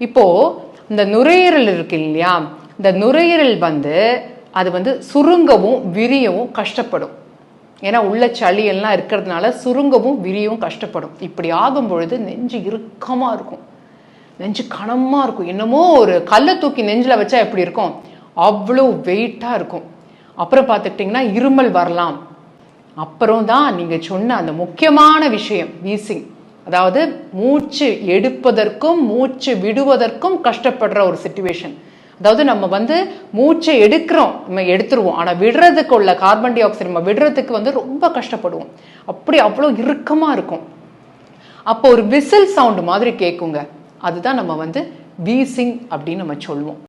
இப்போ இந்த நுரையீரல் இருக்கு இல்லையா, இந்த நுரையீரல் அது சுருங்கவும் விரியவும் கஷ்டப்படும். ஏன்னா உள்ள சளி எல்லாம் இருக்கிறதுனால சுருங்கவும் விரியவும் கஷ்டப்படும். இப்படி ஆகும் பொழுது நெஞ்சு இறுக்கமா இருக்கும், நெஞ்சு கனமா இருக்கும். என்னமோ ஒரு கல்லை தூக்கி நெஞ்சில் வச்சா எப்படி இருக்கும், அவ்வளோ வெயிட்டா இருக்கும். அப்புறம் பார்த்துக்கிட்டிங்கன்னா இருமல் வரலாம். அப்புறம் தான் நீங்க சொன்ன அந்த முக்கியமான விஷயம் வீசிங், அதாவது மூச்சு எடுப்பதற்கும் மூச்சு விடுவதற்கும் கஷ்டப்படுற ஒரு சிச்சுவேஷன். அதாவது நம்ம மூச்சை எடுக்கிறோம், நம்ம எடுத்துருவோம், ஆனால் விடுறதுக்கு உள்ள கார்பன் டை ஆக்சைடு நம்ம விடுறதுக்கு ரொம்ப கஷ்டப்படுவோம். அப்படி அவ்வளோ இறுக்கமா இருக்கும். அப்போ ஒரு விசில் சவுண்ட் மாதிரி கேட்குங்க, அதுதான் நம்ம வீசிங் அப்படின்னு நம்ம சொல்லுவோம்.